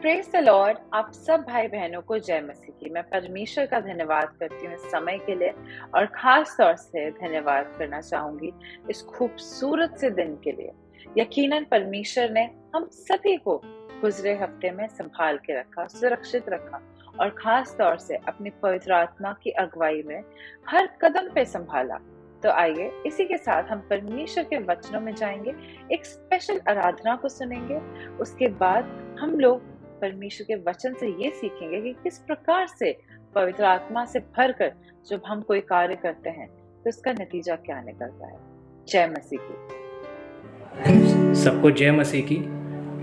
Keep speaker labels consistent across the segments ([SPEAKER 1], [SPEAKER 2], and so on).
[SPEAKER 1] Praise the Lord. आप सब भाई बहनों को जय मसीह की। मैं परमेश्वर का धन्यवाद करती हूँ इस समय के लिए और ख़ास तौर से धन्यवाद करना चाहूँगी इस खूबसूरत से दिन के लिए। यकीनन परमेश्वर ने हम सभी को गुज़रे हफ्ते में संभाल के रखा, सुरक्षित रखा और ख़ास तौर से अपनी पवित्र आत्मा की अगुवाई में हर कदम पे संभाला। तो आइए इसी के साथ हम परमेश्वर के वचनों में जाएंगे, एक स्पेशल आराधना को सुनेंगे। उसके बाद हम लोग परमेश्वर के वचन से ये सीखेंगे कि किस प्रकार से पवित्र आत्मा से भरकर जब हम कोई कार्य करते हैं तो इसका नतीजा क्या निकलता है। जय मसीह की।
[SPEAKER 2] सबको जय मसीह की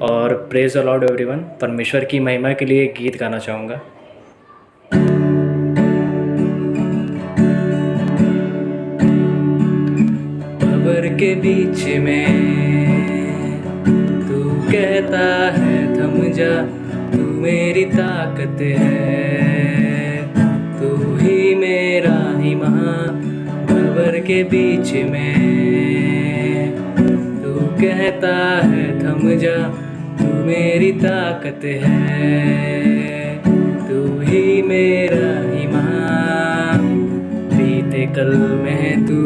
[SPEAKER 2] और प्रेज द लॉर्ड एवरीवन। परमेश्वर की महिमा के लिए एक गीत गाना चाहूँगा। भंवर के बीच में तू कहता है थम जा, तू मेरी ताकत है, तू ही मेरा ईमान। भंवर के बीच में तू कहता है थम जा, तू मेरी ताकत है, तू ही मेरा ईमान। बीते कल में तू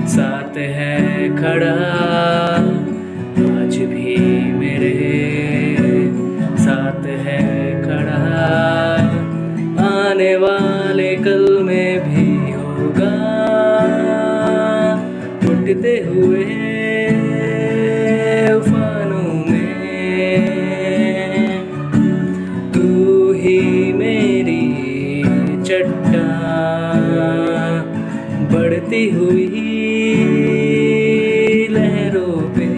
[SPEAKER 2] साथ है खड़ा, आज भी मेरे साथ है खड़ा, आने वाले कल में भी होगा। उठते हुए उफानों में तू ही मेरी चट्टान, बढ़ती हुई लहरों पे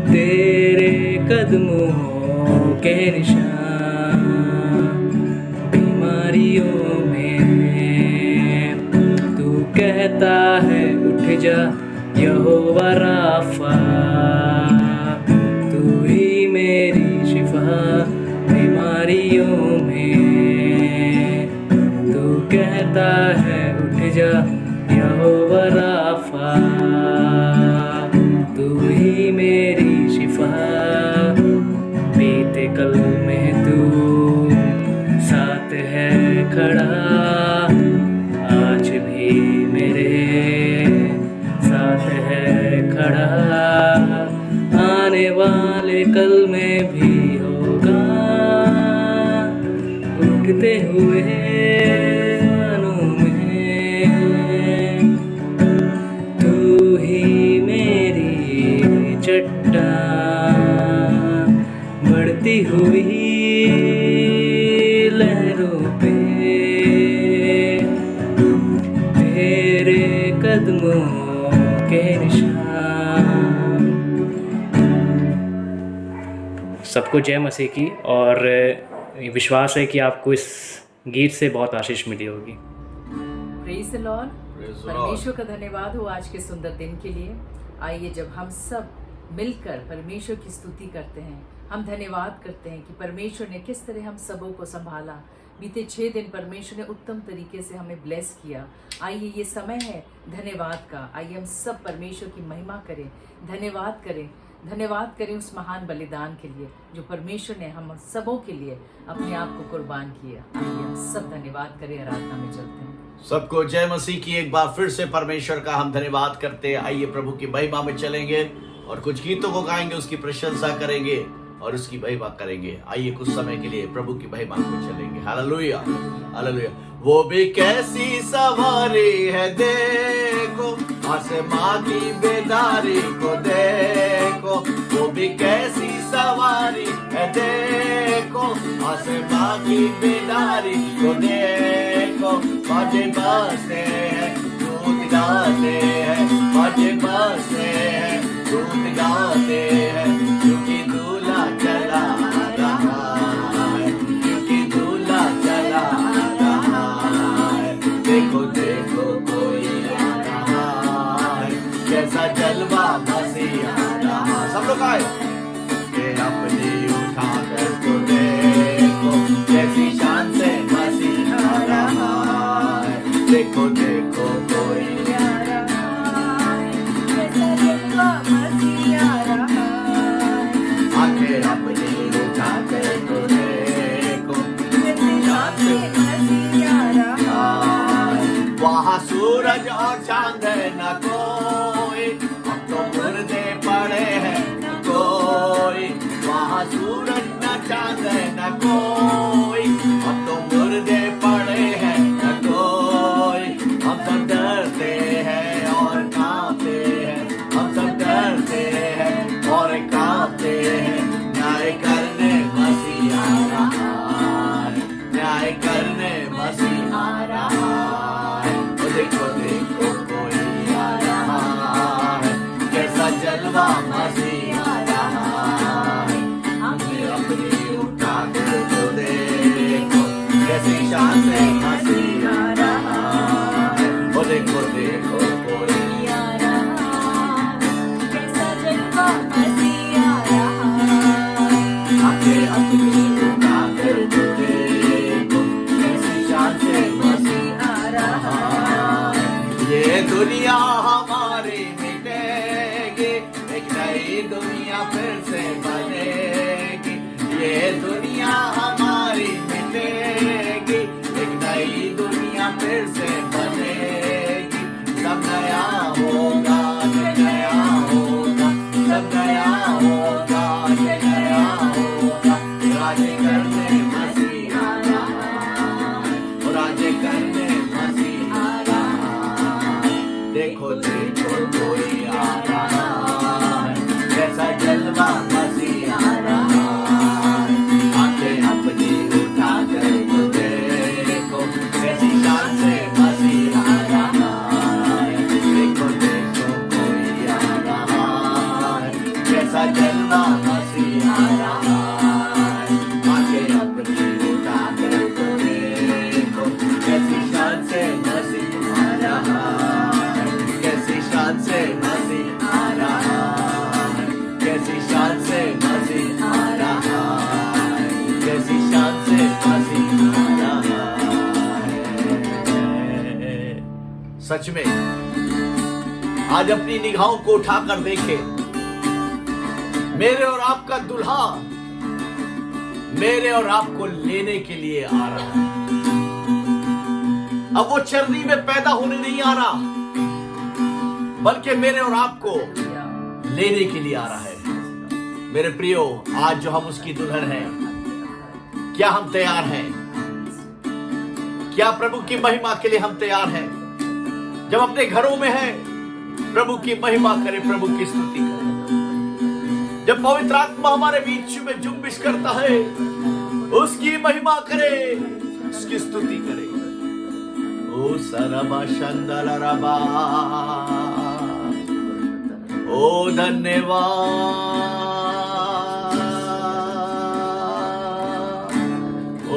[SPEAKER 2] तेरे कदमों के निशान। बीमारियों में तू कहता है उठ जा, यहोवा राफा, तू ही मेरी शिफा। बीमारियों में तू कहता है उठ जा, यहोवा राफा, तू ही मेरी शिफा। बीते कल में तू साथ है खड़ा, आज भी मेरे साथ है खड़ा, आने वाले कल में भी होगा। उठते हुए मानों में तू ही मेरी चट्टान, बढ़ती हुई लहरों पे तेरे कदमों के निशान। सबको जय मसीह की और विश्वास है कि आपको इस गीत से बहुत आशीष मिली होगी।
[SPEAKER 3] Praise the lord. परमेश्वर का धन्यवाद हो आज के सुंदर दिन के लिए। आइए जब हम सब मिलकर परमेश्वर की स्तुति करते हैं, हम धन्यवाद करते हैं कि परमेश्वर ने किस तरह हम सबों को संभाला। बीते 6 दिन परमेश्वर ने उत्तम तरीके से हमें ब्लेस किया। आइए ये समय है धन्यवाद का। आइए हम सब परमेश्वर की महिमा करें, धन्यवाद करें, धन्यवाद करें उस महान बलिदान के लिए जो परमेश्वर ने हम सबों के लिए अपने आप को कुर्बान किया। आइए हम सब धन्यवाद करें, आराधना में चलते हैं।
[SPEAKER 4] सबको जय मसीह की। एक बार फिर से परमेश्वर का हम धन्यवाद करते हैं। आइए प्रभु की महिमा में चलेंगे और कुछ गीतों को गाएंगे, उसकी प्रशंसा करेंगे और उसकी महिमा करेंगे। आइए कुछ समय के लिए प्रभु की महिमा में चलेंगे। Hallelujah hallelujah. वो भी कैसी सवारी है देखो, आसमां की बेदारी को देखो। वो भी कैसी सवारी है देखो, आसमां की बेदारी को देखो। बाजे बजते हैं, दूत गाते हैं, बाजे बजते हैं, दूत गाते हैं, क्योंकि दूल्हा चला रहा है, क्योंकि दूल्हा चला रहा है। देखो देखो कोई आ रहा है, जैसा जलवा मसीह आ रहा। सब लोग आए के अपनी उठा कर तो देखो, जैसी शान से मसीह आ रहा है। देखो देखो कोई आ रहा है, जैसा जलवा मसीह आ रहा है। चांद है न कोई, अब तो मुर्दे पड़े हैं न कोई, वहाँ सूरज न चांद है न कोई, अब तो मुर्दे पड़े हैं न कोई। हम सब डरते हैं और कांपते हैं, हम सब डरते हैं और कांपते हैं। न्याय करने मसीह आ रहा है, न्याय करने मसीह आ रहा है। देखो देखो कोई आ रहा है, कैसा जलवा मसीह आ रहा है। हमने अपनी उठा कर तो देखो, कैसी शान से मसीह आ रहा है। वो देखो देखो कोई
[SPEAKER 5] आ रहा है, कैसा जलवा मसीह आ रहा है।
[SPEAKER 4] हमने अपनी उठा कर तो देखो, कैसी शान से मसीह आ रहा है। ये दुनिया हमारी मिटेगी, एक नई दुनिया फिर से बनेगी। ये दुनिया हमारी मिटेगी, एक नई दुनिया फिर से बनेगी। सब नया होगा, सब नया होगा, सब नया होगा, सब नया होगा। राज्य करने मसीह आ रहा है, राज्य करने मसीह आ रहा है। देखो देखो कोई आ रहा है, कैसा जलवा मसीह आ रहा है। आंखें अपनी उठा कर तो देखो, कैसी शान से मसीह आ रहा है। देखो देखो कोई आ रहा है, कैसा जलवा मसीह आ रहा है। आंखें अपनी उठा कर तो देखो, कैसी शान से मसीह आ रहा है, कैसी शान से मसीह आ रहा है, कैसी शान से मसीह आ रहा है, कैसी शान से मसीह आ रहा है। सच में आज अपनी निगाहों को उठाकर देखे, मेरे और आपका दुल्हा मेरे और आपको लेने के लिए आ रहा है। अब वो चरनी में पैदा होने नहीं आ रहा, बल्कि मेरे और आपको लेने के लिए आ रहा है। मेरे प्रियो, आज जो हम उसकी दुल्हन हैं, क्या हम तैयार हैं? क्या प्रभु की महिमा के लिए हम तैयार हैं? जब अपने घरों में हैं, प्रभु की महिमा करें, प्रभु की स्तुति करें। जब पवित्र आत्मा हमारे बीच में जुम्बिश करता है, उसकी महिमा करें, उसकी स्तुति करें। ओ सरबा शंदलरबा, ओ धन्यवाद, ओ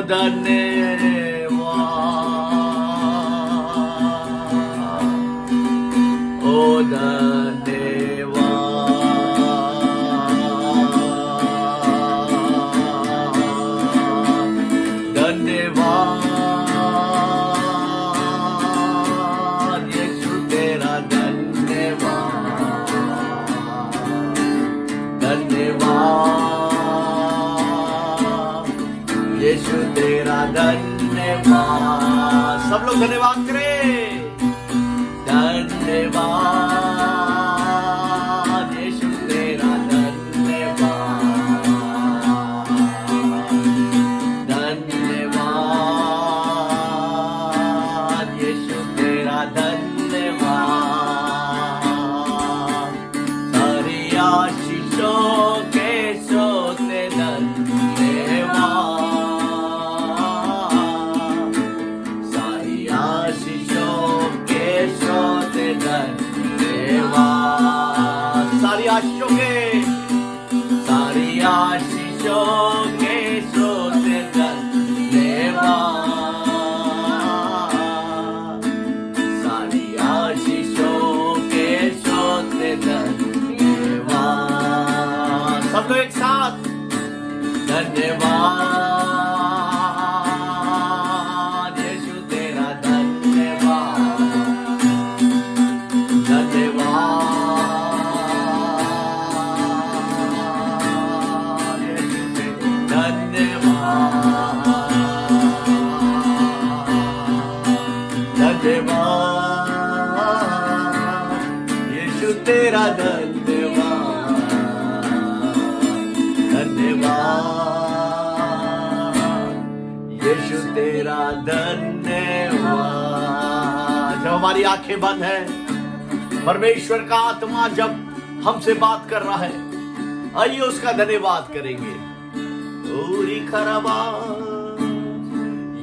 [SPEAKER 4] धन्यवाद, ओ धन्यवाद, धन्यवाद यीशु तेरा धन्यवाद, धन्यवाद यीशु तेरा धन्यवाद। सब लोग धन्यवाद करें। धन्यवाद यीशु तेरा धन्यवाद, धन्यवाद यीशु तेरा धन्यवाद। सारी आशीषों के सोते धन्यवाद, सारी आशीषों के सोते धन्यवाद। सारी आशीषों के, सारी आशीषों के सोते धन्यवाद, सारी आशीषों के सोते धन्यवाद। सब लोग एक साथ धन्यवाद यीशु तेरा धन्यवाद, धन्यवाद यीशु तेरा धन्यवाद, धन्यवाद तेरा धन्यवाद, धन्यवाद यीशु तेरा धन्यवाद। जब हमारी आंखें बंद है, परमेश्वर का आत्मा जब हमसे बात कर रहा है, आइए उसका धन्यवाद करेंगे। पूरी खराबा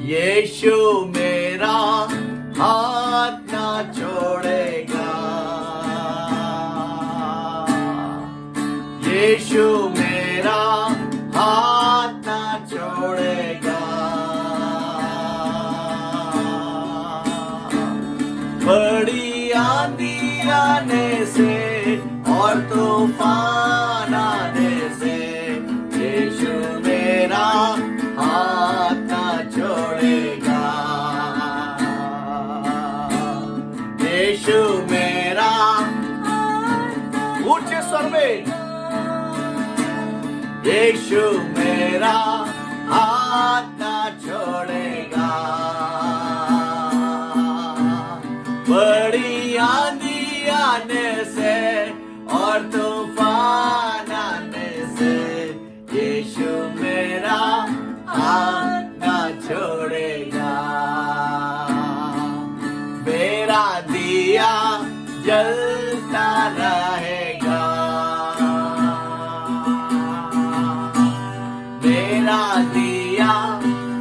[SPEAKER 4] यीशु मेरा हाथ ना छोड़ेगा, यीशु मेरा हाथ ना छोड़ेगा। बड़ी आंधी आने से और तूफान आने से यीशु मेरा हाथ ना छोड़ेगा, यीशु मेरा ऊंचे स्वर में, यीशु मेरा हाथ ना छोड़ेगा। बड़ी आंधी आने से और तूफान आने से यीशु मेरा हाथ ना छोड़ेगा। मेरा दिया जलता रहेगा, मेरा दिया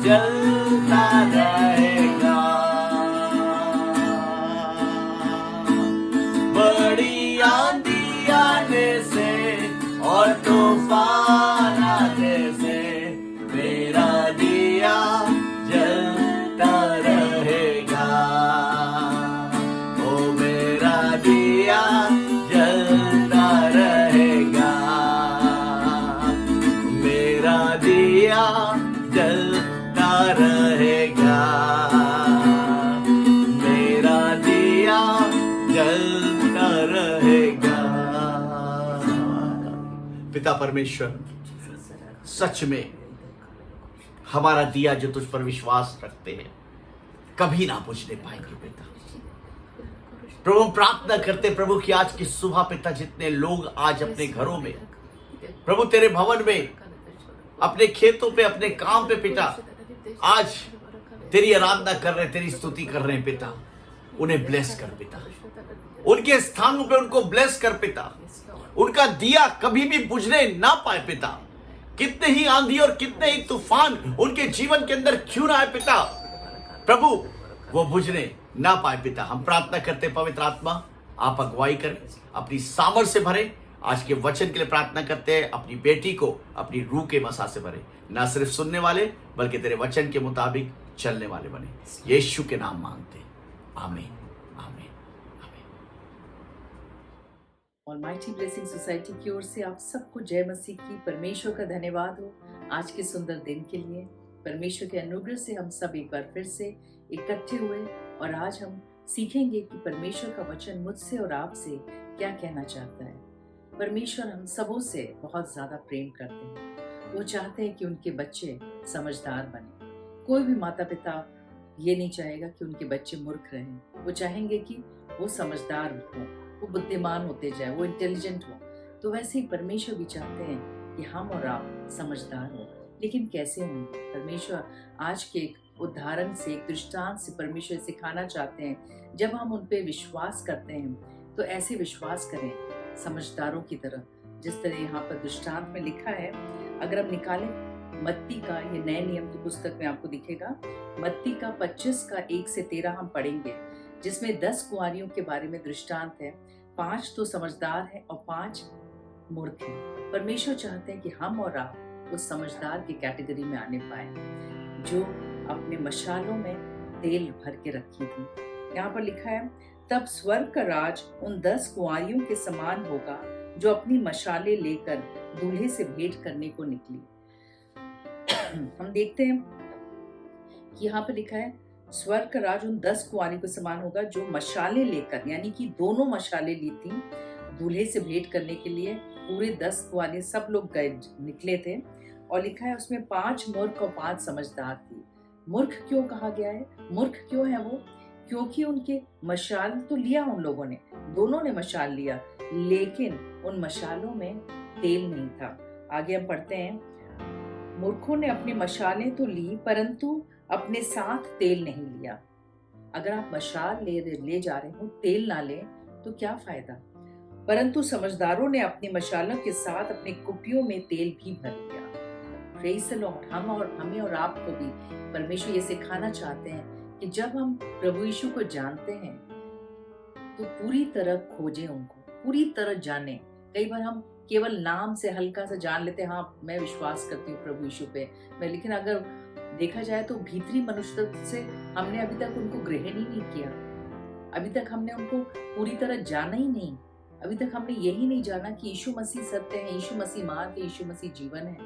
[SPEAKER 4] जलता रहेगा। बड़ी आंधी आने से और तूफान आने से मेरा दिया जलता रहेगा। ओ मेरा दिया जलता रहेगा, मेरा दिया जलता रहेगा, मेरा दिया जलता रहेगा। पिता परमेश्वर, सच में हमारा दिया जो तुझ पर विश्वास रखते हैं कभी ना बुझने पाएंगे पिता। प्रभु प्रार्थना करते प्रभु कि आज की सुबह पिता जितने लोग आज अपने घरों में, प्रभु तेरे भवन में, अपने खेतों पे, अपने काम पे पिता आज तेरी आराधना कर रहे, तेरी स्तुति कर रहे हैं पिता, उन्हें ब्लेस कर पिता, उनके स्थानों पे उनको ब्लेस कर पिता, उनका दिया कभी भी बुझने ना पाए पिता। कितने ही आंधी और कितने ही तूफान उनके जीवन के अंदर क्यों ना आए पिता, प्रभु वो बुझने ना पाए पिता। हम प्रार्थना करते पवित्र आत्मा आप अगुवाई करें, अपनी सामर्थ्य से भरे। आज के वचन के लिए प्रार्थना करते हैं, अपनी बेटी को अपनी रूह के मसा से भरे, ना सिर्फ सुनने वाले बल्कि तेरे वचन के मुताबिक चलने वाले बने। यीशु के नाम मांगते, आमीन, आमीन, आमीन।
[SPEAKER 3] ऑलमाइटी ब्लेसिंग सोसाइटी की ओर से आप सबको जय मसीह की। परमेश्वर का धन्यवाद हो आज के सुंदर दिन के लिए। परमेश्वर के अनुग्रह से हम सब एक बार फिर से इकट्ठे हुए और आज हम सीखेंगे कि परमेश्वर का वचन मुझसे और आपसे क्या कहना चाहता है। परमेश्वर हम सबों से बहुत ज्यादा प्रेम करते हैं। वो चाहते हैं कि उनके बच्चे समझदार बने। कोई भी माता पिता ये नहीं चाहेगा कि उनके बच्चे मूर्ख रहें। वो चाहेंगे कि वो समझदार हो, वो बुद्धिमान होते जाए, वो इंटेलिजेंट हो। तो वैसे ही परमेश्वर भी चाहते हैं कि हम और आप समझदार हो। लेकिन कैसे होंगे? परमेश्वर आज के एक उदाहरण से, एक दृष्टांत से परमेश्वर सिखाना चाहते हैं। जब हम उन पे विश्वास करते हैं तो ऐसे विश्वास करें समझदारों की तरह, जिस तरह यहाँ पर दृष्टांत में लिखा है। अगर हम निकालें मत्ती का, ये नए नियम की पुस्तक में आपको दिखेगा, मत्ती का 25 का 1 से 13 हम पढ़ेंगे, जिसमें 10 कुंवारियों के बारे में दृष्टांत है। 5 तो समझदार हैं और 5 मूर्ख हैं। परमेश्वर चाहते हैं कि हम और आप उस समझदार की कैटेगरी में आने पाए, जो अपने मशालों में तेल भर के रखी थी। यहाँ पर लिखा है, तब स्वर्ग का राज उन 10 कुंवारियों के समान होगा जो अपनी मशालें लेकर दूल्हे से भेंट करने को निकली। हम देखते हैं कि यहाँ पर लिखा है, स्वर्ग का राज उन 10 कुंवारियों के समान होगा जो मशालें लेकर, यानी कि दोनों मशालें ली थी दूल्हे से भेंट करने के लिए। पूरे 10 कुंवारे सब लोग गए निकले थे। और लिखा है उसमें 5 मूर्ख और 5 समझदार थी। मूर्ख क्यों कहा गया है? मूर्ख क्यों है वो? क्योंकि उनके मशाल तो लिया उन लोगों ने, दोनों ने मशाल लिया, लेकिन उन मशालों में तेल नहीं था। आगे हम पढ़ते हैं, मूर्खों ने अपनी मशालें तो ली परंतु अपने साथ तेल नहीं लिया। अगर आप मशाल ले जा रहे हो, तेल ना ले तो क्या फायदा। परंतु समझदारों ने अपनी मशालों के साथ अपने कुपियों में तेल भी भर लिया। Praise the Lord. हमें और आपको भी परमेश्वर ये सिखाना चाहते हैं कि जब हम प्रभु यीशु को जानते हैं तो पूरी तरह खोजें उनको, पूरी तरह जानें। कई बार हम केवल नाम से हल्का सा जान लेते हैं, हाँ मैं विश्वास करती हूँ प्रभु यीशु पे, लेकिन अगर देखा जाए तो भीतरी मनुष्यत्व से हमने अभी तक उनको ग्रहण ही नहीं किया। अभी तक हमने उनको पूरी तरह जाना ही नहीं। अभी तक हमने यही नहीं जाना कि यीशु मसीह सत्य है, यीशु मसीह मार्ग है, यीशु मसीह जीवन है।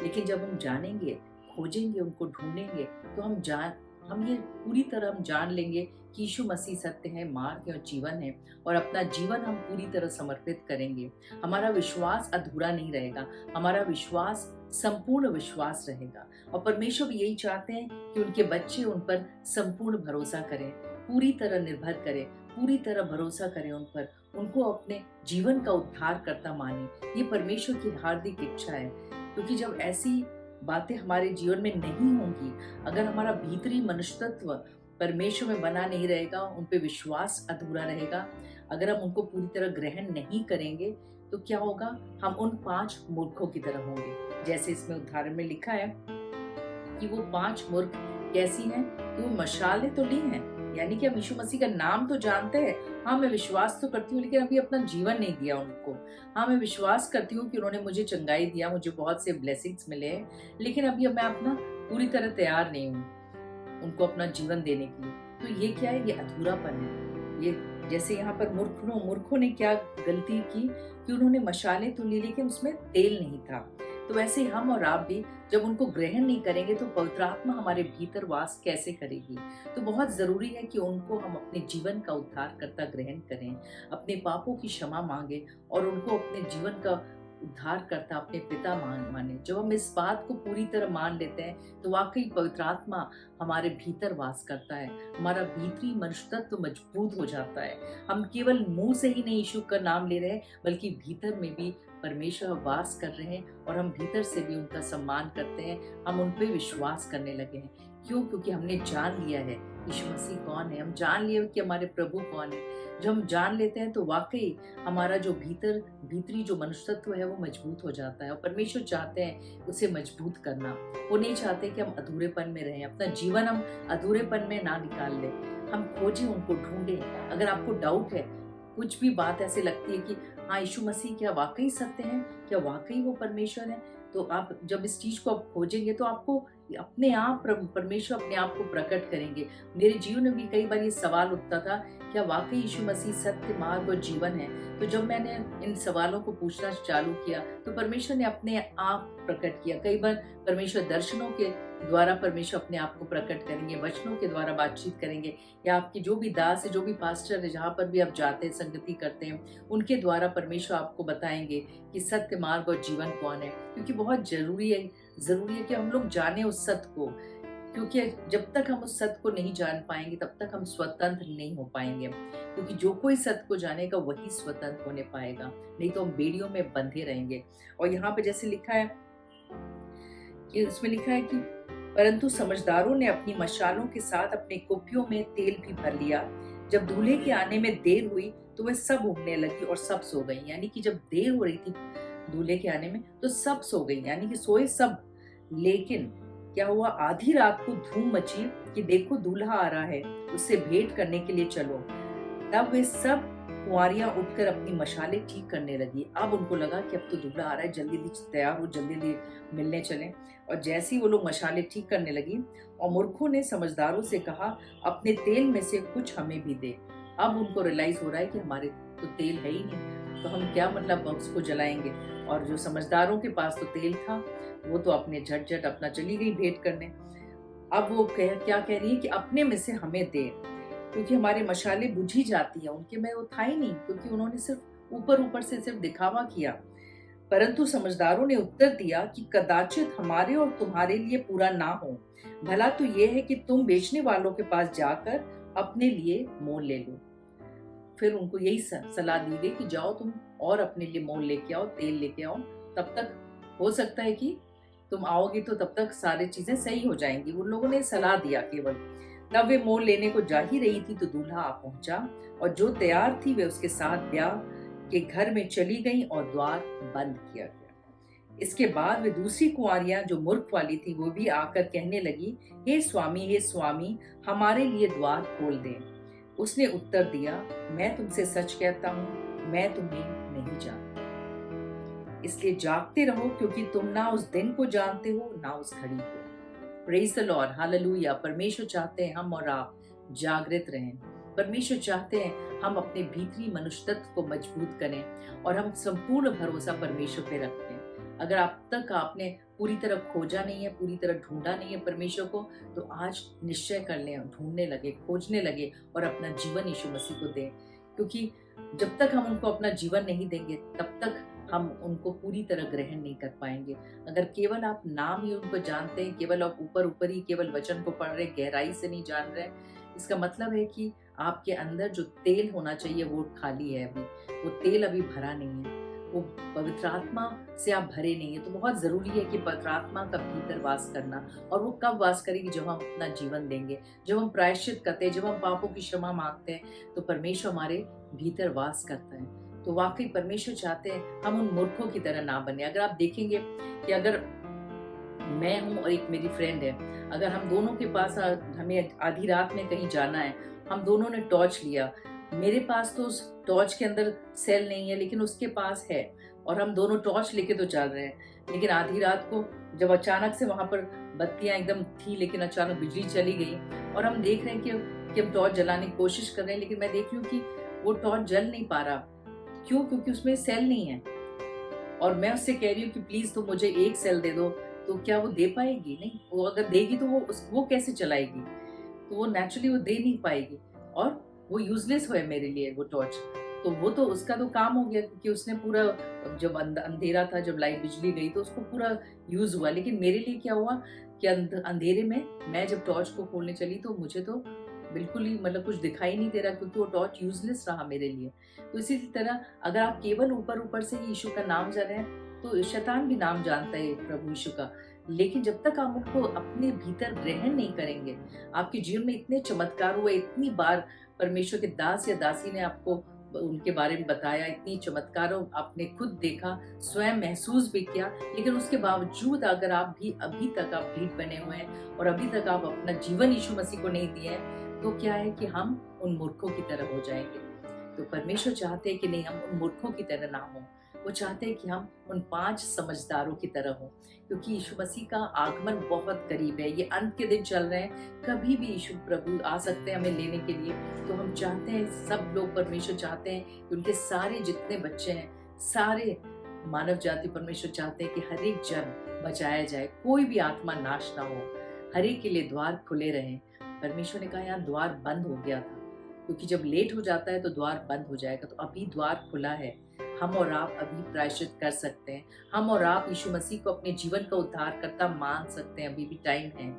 [SPEAKER 3] लेकिन जब हम जानेंगे, खोजेंगे, उनको ढूंढेंगे तो हम ये पूरी तरह हम जान लेंगे कि यीशु मसीह सत्य है, मार्ग है और जीवन है, और अपना जीवन हम पूरी तरह समर्पित करेंगे। हमारा विश्वास अधूरा नहीं रहेगा, हमारा विश्वास संपूर्ण विश्वास रहेगा। और परमेश्वर भी यही चाहते हैं कि उनके बच्चे उन पर संपूर्ण भरोसा करें, पूरी तरह निर्भर करें, पूरी तरह भरोसा करें उन पर, उनको अपने जीवन का उद्धारकर्ता माने। ये परमेश्वर की हार्दिक इच्छा है, क्योंकि जब ऐसी बातें हमारे जीवन में नहीं होंगी, अगर हमारा भीतरी मनुष्यत्व परमेश्वर में बना नहीं रहेगा, उन पे विश्वास अधूरा रहेगा, अगर हम उनको पूरी तरह ग्रहण नहीं करेंगे तो क्या होगा, हम उन 5 मूर्खों की तरह होंगे। जैसे इसमें उदाहरण में लिखा है कि वो 5 मूर्ख कैसी हैं, कि वो मशालें तो ली हैं, यानी कि हम यीशु मसीह का नाम तो जानते हैं, हाँ मैं विश्वास तो करती हूँ, लेकिन अभी अपना जीवन नहीं दिया उनको। हाँ मैं विश्वास करती हूँ कि उन्होंने मुझे चंगाई दिया, मुझे बहुत से ब्लेसिंग्स मिले हैं, लेकिन अभी मैं अपना पूरी तरह तैयार नहीं हूँ उनको अपना जीवन देने के लिए। तो ये क्या है, ये अधूरापन है। ये जैसे यहाँ पर मूर्खों ने क्या गलती की कि उन्होंने मशालें तो ली लेकिन उसमें तेल नहीं था। तो वैसे हम और आप भी जब उनको ग्रहण नहीं करेंगे तो पवित्र आत्मा हमारे भीतर वास कैसे करेगी। तो बहुत जरूरी है कि उनको हम अपने जीवन का उद्धारकर्ता ग्रहण करें, अपने पापों की क्षमा मांगे और उनको अपने जीवन का उद्धारकर्ता, अपने पिता माने। जब हम इस बात को पूरी तरह मान लेते हैं तो वाकई पवित्र आत्मा हमारे भीतर वास करता है, हमारा भीतरी मनुष्यत्व मजबूत हो जाता है। हम केवल मुंह से ही नहीं यीशु का नाम ले रहे हैं, बल्कि भीतर में भी परमेश्वर वास कर रहे हैं और हम भीतर से भी उनका सम्मान करते हैं, हम उन पे विश्वास करने लगे हैं। क्यों? क्योंकि हमने जान लिया है यीशु मसीह कौन है, हम जान लिए कि हमारे प्रभु कौन है। जब हम जान लेते हैं तो वाकई हमारा जो भीतरी जो मनुष्यत्व है वो मजबूत हो जाता है। और परमेश्वर चाहते हैं उसे मजबूत करना, वो नहीं चाहते कि हम अधूरेपन में रहें, अपना जीवन हम अधूरेपन में ना निकाल ले। हम खोजें, उनको ढूंढें। अगर आपको डाउट है, कुछ भी बात ऐसे लगती है कि हाँ यीशु मसीह क्या वाकई सत्य है, क्या वाकई वो परमेश्वर है, तो आप जब इस चीज को आप खोजेंगे तो आपको अपने आप परमेश्वर अपने आप को प्रकट करेंगे। मेरे जीवन में भी कई बार ये सवाल उठता था, क्या वाकई यीशु मसीह सत्य, मार्ग और जीवन है। तो जब मैंने इन सवालों को पूछना चालू किया तो परमेश्वर ने अपने आप प्रकट किया। कई बार परमेश्वर दर्शनों के द्वारा परमेश्वर अपने आप को प्रकट करेंगे, वचनों के द्वारा बातचीत करेंगे, या आपकी जो भी दास है, जो भी पास्टर है, जहाँ पर भी आप जाते हैं, संगति करते हैं, उनके द्वारा परमेश्वर आपको बताएंगे कि सत्य, मार्ग और जीवन कौन है। क्योंकि बहुत जरूरी है कि हम लोग जाने उस सत्य को, क्योंकि जब तक हम उस सत्य को नहीं जान पाएंगे तब तक हम स्वतंत्र नहीं हो पाएंगे। क्योंकि जो कोई सत्य को जानेगा वही स्वतंत्र होने पाएगा, नहीं तो हम बेड़ियों में बंधे रहेंगे। और यहाँ पे जैसे लिखा है कि इसमें लिखा है कि परंतु समझदारों ने अपनी मशालों के साथ अपने कुपियों में तेल भी भर लिया। जब दूल्हे के आने में देर हुई तो वे सब उगने लगी और सब सो गई। यानी कि जब देर हो रही थी दूल्हे के आने में तो सब सो गई, यानी कि सोए सब। लेकिन क्या हुआ, आधी रात को धूम मची कि देखो दूल्हा आ रहा है, उससे भेंट करने के लिए चलो। तब वे सब कुंवारियां उठकर अपनी मशालें ठीक करने लगी। अब उनको लगा कि अब तो दूल्हा आ रहा है, जल्दी तैयार हो, जल्दी मिलने चलें। और जैसे ही वो लोग मशालें ठीक करने लगी, और मूर्खों ने समझदारों से कहा अपने तेल में से कुछ हमें भी दे। अब उनको रियलाइज हो रहा है कि हमारे तो तेल है ही नहीं, तो हम क्या मतलब उसको जलाएंगे। और जो समझदारों के पास तो तेल था, वो तो अपने झट अपना चली गई भेंट करने। अब वो क्या कह रही है कि अपने में से हमें दे, क्योंकि हमारे मशाले बुझी जाती है, उनके में वो था ही नहीं, क्योंकि उन्होंने सिर्फ ऊपर से सिर्फ दिखावा किया। परंतु समझदारों ने उत्तर दिया कि कदाचित हमारे और तुम्हारे लिए पूरा ना हो, भला तो ये है कि तुम बेचने वालों के पास जाकर अपने लिए मोल ले लो। फिर उनको यही सलाह दी गई कि जाओ तुम और अपने लिए मोल लेके आओ, तेल लेके आओ, तब तक हो सकता है कि तुम आओगे तो तब तक सारी चीजें सही हो जाएंगी। उन लोगों ने सलाह दिया केवल। तब वे मोल लेने को जा ही रही थी तो दूल्हा आ पहुंचा, और जो तैयार थी वे उसके साथ ब्याह के घर में चली गई और द्वार बंद किया गया। इसके बाद वे दूसरी कुंवारियां जो मूर्ख वाली थी वो भी आकर कहने लगी, हे स्वामी, हमारे लिए द्वार खोल दें। उसने उत्तर दिया, मैं तुमसे सच कहता हूँ, मैं तुम्हें नहीं जानता। इसलिए जागते रहो, क्योंकि तुम ना उस दिन को जानते हो ना उस घड़ी को। Praise the Lord, hallelujah. परमेश्वर चाहते हैं हम और आप जागृत रहें। परमेश्वर चाहते हैं हम अपने भीतरी मनुष्य तत्व को मजबूत करें और हम संपूर्ण भरोसा परमेश्वर पे रखें। अगर अब तक आपने पूरी तरह खोजा नहीं है, पूरी तरह ढूंढा नहीं है परमेश्वर को, तो आज निश्चय कर लें, ढूंढने लगे, खोजने लगे और अपना जीवन यीशु मसीह को दें। क्योंकि जब तक हम उनको अपना जीवन नहीं देंगे तब तक हम उनको पूरी तरह ग्रहण नहीं कर पाएंगे। अगर केवल आप नाम ही उनको जानते हैं, केवल आप ऊपर ही केवल वचन को पढ़ रहे, गहराई से नहीं जान रहे, इसका मतलब है कि आपके अंदर जो तेल होना चाहिए वो खाली है, अभी वो तेल अभी भरा नहीं है, वो पवित्र आत्मा से आप भरे नहीं है। तो बहुत जरूरी है कि पवित्र आत्मा का भीतर वास करना। और वो कब वास करेगी? जब हम अपना जीवन देंगे, जब हम प्रायश्चित करते हैं, जब हम पापों की क्षमा मांगते हैं, तो परमेश्वर हमारे भीतर वास करता है। तो वाकई परमेश्वर चाहते हैं हम उन मूर्खों की तरह ना बने। अगर आप देखेंगे कि अगर मैं हूँ और एक मेरी फ्रेंड है, अगर हम दोनों के पास हमें आधी रात में कहीं जाना है, हम दोनों ने टॉर्च लिया, मेरे पास तो उस टॉर्च के अंदर सेल नहीं है लेकिन उसके पास है, और हम दोनों टॉर्च लेके तो चल रहे हैं, लेकिन आधी रात को जब अचानक से वहां पर बत्तियां एकदम थी लेकिन अचानक बिजली चली गई और हम देख रहे हैं कि हम टॉर्च जलाने की कोशिश कर रहे हैं, लेकिन मैं देख रही हूँ कि वो टॉर्च जल नहीं पा रहा। क्यों? क्योंकि उसमें सेल नहीं है। और मैं उससे कह रही हूँ कि प्लीज तुम मुझे एक सेल दे दो, तो क्या वो दे पाएगी? नहीं। वो अगर देगी तो वो कैसे चलाएगी? तो वो नेचुरली वो दे नहीं पाएगी और वो यूजलेस है मेरे लिए वो टॉर्च। तो वो तो उसका तो काम हो गया, क्योंकि उसने पूरा, जब अंधेरा था, जब लाइट बिजली गई तो उसको पूरा यूज हुआ। लेकिन मेरे लिए क्या हुआ कि अंधेरे में मैं जब टॉर्च को खोलने चली तो मुझे तो बिल्कुल ही मतलब कुछ दिखाई नहीं दे रहा, क्योंकि वो टॉर्च यूजलेस रहा मेरे लिए। तो इसी तरह अगर आप केवल ऊपर से ही यीशु का नाम जा रहे हैं, तो शैतान भी नाम जानता है प्रभु यीशु का, लेकिन जब तक आप उनको अपने भीतर ग्रहण नहीं करेंगे, आपके जीवन में इतने चमत्कार हुए, इतनी बार परमेश्वर के दास या दासी ने आपको उनके बारे में बताया, इतनी चमत्कारों आपने खुद देखा, स्वयं महसूस भी किया, लेकिन उसके बावजूद अगर आप भी अभी तक आप ढीठ बने हुए हैं और अभी तक आप अपना जीवन यीशु मसीह को नहीं दिए हैं, तो क्या है कि हम उन मूर्खों की तरह हो जाएंगे। तो परमेश्वर चाहते हैं कि नहीं, हम उन मूर्खों की तरह ना हो। वो चाहते हैं कि हम उन 5 समझदारों की तरह हो, क्योंकि यीशु मसीह का आगमन बहुत करीब है। ये अंत के दिन चल रहे हैं, कभी भी यीशु प्रभु आ सकते हैं हमें लेने के लिए। तो हम चाहते हैं, सब लोग परमेश्वर चाहते हैं कि उनके सारे जितने बच्चे हैं, सारे मानव जाति, परमेश्वर चाहते हैं कि हर एक जन बचाया जाए, कोई भी आत्मा नाश ना हो, हर एक के लिए द्वार खुले रहें। परमेश्वर ने कहा यहाँ द्वार बंद हो गया था, क्योंकि जब लेट हो जाता है तो द्वार बंद हो जाएगा। तो अभी द्वार खुला है, हम और आप अभी प्रायश्चित कर सकते हैं। हम और आप यीशु मसीह को अपने जीवन का उद्धारकर्ता मान सकते हैं, अभी भी टाइम है।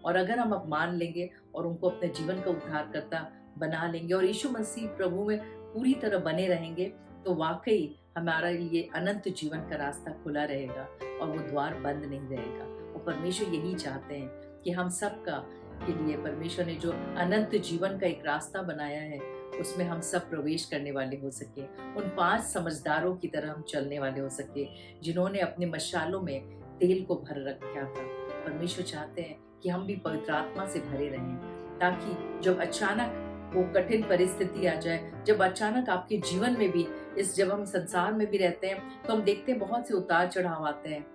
[SPEAKER 3] और अगर हम अब मान लेंगे और उनको अपने जीवन का उद्धारकर्ता बना लेंगे और यीशु मसीह प्रभु में पूरी तरह बने रहेंगे, तो वाकई हमारे लिए अनंत जीवन का रास्ता खुला रहेगा और वो द्वार बंद नहीं रहेगा। और परमेश्वर यही चाहते हैं कि हम सबका के लिए परमेश्वर ने जो अनंत जीवन का एक रास्ता बनाया है, उसमें हम सब प्रवेश करने वाले हो सके, उन 5 समझदारों की तरह हम चलने वाले हो सके, जिन्होंने अपने मशालों में तेल को भर रखा था। परमेश्वर चाहते हैं कि हम भी पवित्र आत्मा से भरे रहें, ताकि जब अचानक वो कठिन परिस्थिति आ जाए, जब अचानक आपके जीवन में भी, जब हम संसार में भी रहते हैं तो हम देखते हैं बहुत से उतार चढ़ाव आते हैं।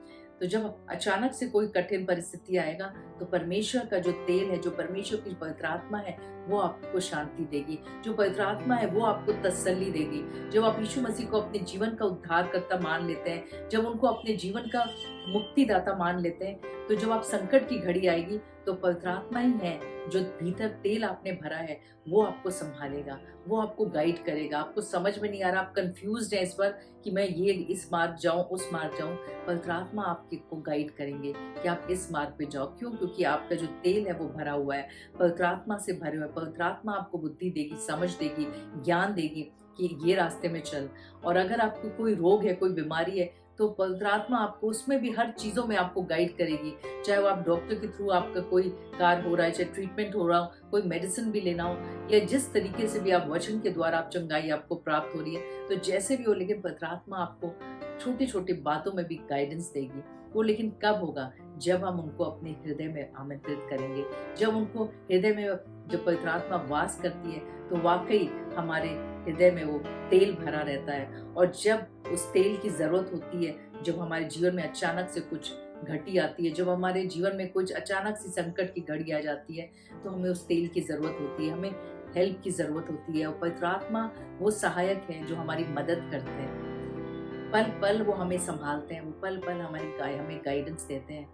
[SPEAKER 3] तो जब अचानक से कोई कठिन परिस्थिति आएगा, तो परमेश्वर का जो तेल है, जो परमेश्वर की पवित्र आत्मा है, वो आपको शांति देगी। जो पवित्र आत्मा है वो आपको तसल्ली देगी। जब आप यीशु मसीह को अपने जीवन का उद्धारकर्ता मान लेते हैं, जब उनको अपने जीवन का मुक्तिदाता मान लेते हैं, तो जब आप संकट की घड़ी आएगी तो पवित्र आत्मा ही है जो भीतर तेल आपने भरा है वो आपको संभालेगा, वो आपको गाइड करेगा। आपको समझ में नहीं आ रहा, आप कंफ्यूज्ड हैं इस पर कि मैं ये इस मार्ग जाऊं उस मार्ग जाऊं, पवित्र आत्मा आपको गाइड करेंगे कि आप इस मार्ग पे जाओ। क्यों? क्योंकि आपका जो तेल है वो भरा हुआ है, पवित्र आत्मा से भरे हुए। पवित्र आत्मा आपको बुद्धि देगी, समझ देगी, ज्ञान देगी कि ये रास्ते में चल। और अगर आपको कोई रोग है, कोई बीमारी है, तो पवित्र आत्मा आपको उसमें भी हर चीज़ों में आपको गाइड करेगी। चाहे वो आप डॉक्टर के थ्रू आपका कोई कार्य हो रहा है, चाहे ट्रीटमेंट हो रहा हो, कोई मेडिसिन भी लेना हो, या जिस तरीके से भी आप वचन के द्वारा आप चंगाई आपको प्राप्त हो रही है, तो जैसे भी हो, लेकिन पवित्र आत्मा आपको छोटी छोटी बातों में भी गाइडेंस देगी। वो लेकिन कब होगा? जब हम उनको अपने हृदय में आमंत्रित करेंगे, जब उनको हृदय में जब पवित्र आत्मा वास करती है तो वाकई हमारे हृदय में वो तेल भरा रहता है। और जब उस तेल की जरूरत होती है, जब हमारे जीवन में अचानक से कुछ घटी आती है, जब हमारे जीवन में कुछ अचानक सी संकट की घड़ी आ जाती है, तो हमें उस तेल की जरूरत होती है, हमें हेल्प की जरूरत होती है। और पवित्र आत्मा वो सहायक है जो हमारी मदद करते हैं। पल पल वो हमें संभालते हैं, वो पल पल हमें गाइडेंस देते हैं,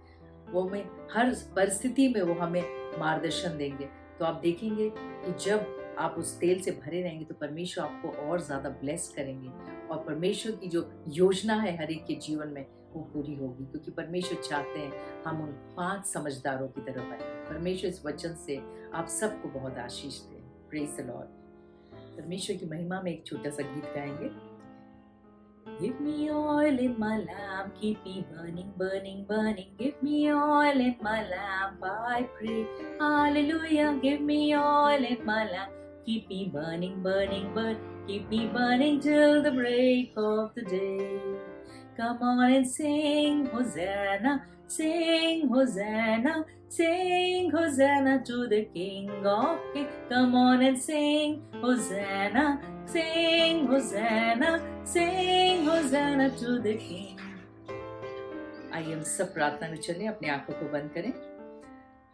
[SPEAKER 3] वो हमें हर परिस्थिति में वो हमें मार्गदर्शन देंगे। तो आप देखेंगे कि जब आप उस तेल से भरे रहेंगे तो परमेश्वर आपको और ज्यादा ब्लेस करेंगे, और परमेश्वर की जो योजना है हर एक के जीवन में वो पूरी होगी। क्योंकि परमेश्वर चाहते हैं हम उन 5 समझदारों की तरफ आए। परमेश्वर इस वचन से आप सबको बहुत आशीष दे। Praise the lord. परमेश्वर की महिमा में एक छोटा सा गीत गाएंगे। Give me oil in my lamp, keep me burning, burning, burning. Give me oil in my lamp, I pray. Hallelujah. Give me oil in my lamp, keep me burning, burning, burn. Keep me burning till the break of the day. Come on and sing Hosanna, sing Hosanna, sing Hosanna to the King of Kings. Come on and sing Hosanna, sing Hosanna, sing Hosanna to the King. आइए हम सब प्रार्थना में चलें, अपनी आंखों को बंद करें।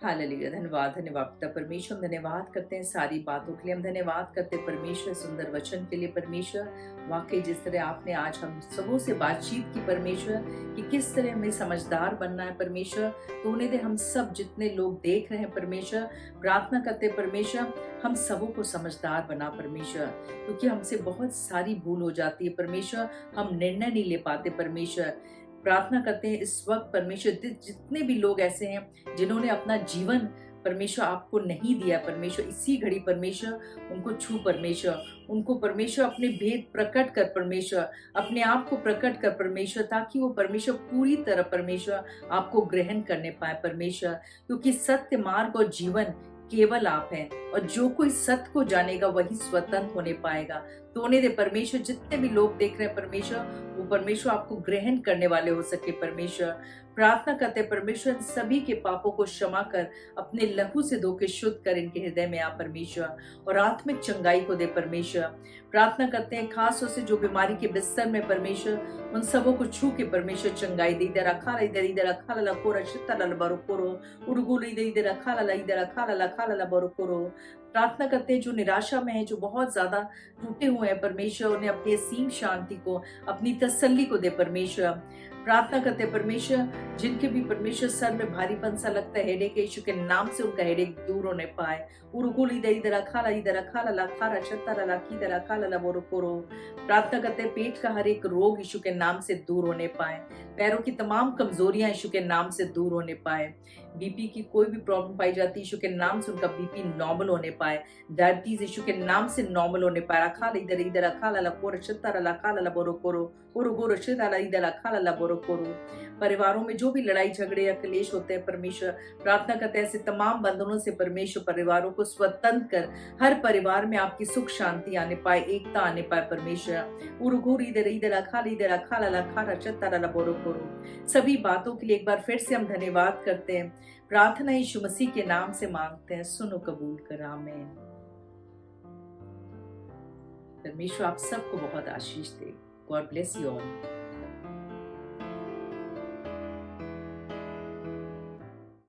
[SPEAKER 3] हालेलुया। धन्यवाद धन्यवाद पिता परमेश्वर, हम धन्यवाद करते हैं सारी बातों के लिए। हम धन्यवाद करते हैं परमेश्वर सुंदर वचन के लिए। परमेश्वर वाकई जिस तरह आपने आज हम सबों से बातचीत की परमेश्वर, कि किस तरह हमें समझदार बनना है परमेश्वर, तो उन्हें दे हम सब जितने लोग देख रहे हैं परमेश्वर, प्रार्थना करते हैं परमेश्वर हम सबों को समझदार बना परमेश्वर। क्योंकि हमसे बहुत सारी भूल हो जाती है परमेश्वर, हम निर्णय नहीं ले पाते परमेश्वर। प्रार्थना करते हैं इस वक्त परमेश्वर, जितने भी लोग ऐसे हैं जिन्होंने अपना जीवन परमेश्वर आपको नहीं दिया परमेश्वर, इसी घड़ी परमेश्वर उनको छू परमेश्वर, उनको परमेश्वर अपने भेद प्रकट कर परमेश्वर, अपने आप को प्रकट कर परमेश्वर, ताकि वो परमेश्वर पूरी तरह परमेश्वर आपको ग्रहण करने पाए परमेश्वर। क्योंकि सत्य मार्ग और जीवन केवल आप हैं, और जो कोई सत्य को जानेगा वही स्वतंत्र होने पाएगा। तो उन्हें दे परमेश्वर, जितने भी लोग देख रहे हैं परमेश्वर, वो परमेश्वर आपको ग्रहण करने वाले हो सके परमेश्वर। प्रार्थना करते परमेश्वर सभी के पापों को क्षमा कर, अपने लहू से धो के शुद्ध कर इनके हृदय में आ परमेश्वर, और आत्मिक चंगाई को दे परमेश्वर। प्रार्थना करते हैं खास तौर से जो बीमारी के बिस्तर में परमेश्वर, उन सबों को छू के परमेश्वर चंगाई दे। इधर रखा इधर रखा ला कोरा चित्ता ला बरो कोरो उड़गुल इधर रखा ला इधर रखा ला बरो कोरो। प्रार्थना करते हैं जो निराशा में है, जो बहुत ज्यादा टूटे हुए हैं परमेश्वर, उन्हें अपनी असीम शांति को, अपनी तसल्ली को दे परमेश्वर। प्रार्थना करते हैं परमेश्वर जिनके भी परमेश्वर सर में भारीपन सा लगता है, हेडेक, यीशु के नाम से उनका हेडेक दूर होने पाए। उरुकुल इधर रखा ला लाखारा छत्ता ला लाकी इधर रखा ला बोरो कोरो। प्रार्थना करते हैं पेट का हर एक रोग यीशु के नाम से दूर होने पाए, पैरों की तमाम कमजोरियां यीशु के नाम से दूर होने पाए। बीपी की कोई भी प्रॉब्लम पाई जाती है यीशु के नाम से उनका बीपी नॉर्मल होने पाए। डायबिटीज यीशु के नाम से नॉर्मल होने पाए। रखा इधर रखा ला कोर छत्ता ला लाखा ला बोरो कोरो उरुगुल इधर रखा ला बोरो कोरो। परिवारों में जो भी लड़ाई झगड़े या क्लेश होते हैं परमेश्वर, प्रार्थना करते हैं ऐसे तमाम बंधनों से परमेश्वर परिवारों को स्वतंत्र कर, हर परिवार में आपकी सुख शांति आने पाए, एकता आने पाए परमेश्वर। उरुगुल इधर रखा ला लाखा छत्ता ला बोरो कोरो। सभी बातों के लिए एक बार फिर से हम धन्यवाद करते हैं। प्रार्थना यीशु मसीह के नाम से मांगते हैं, सुनो कबूल कर, आमीन। परमेश्वर आप सबको बहुत आशीष दे। God bless you all.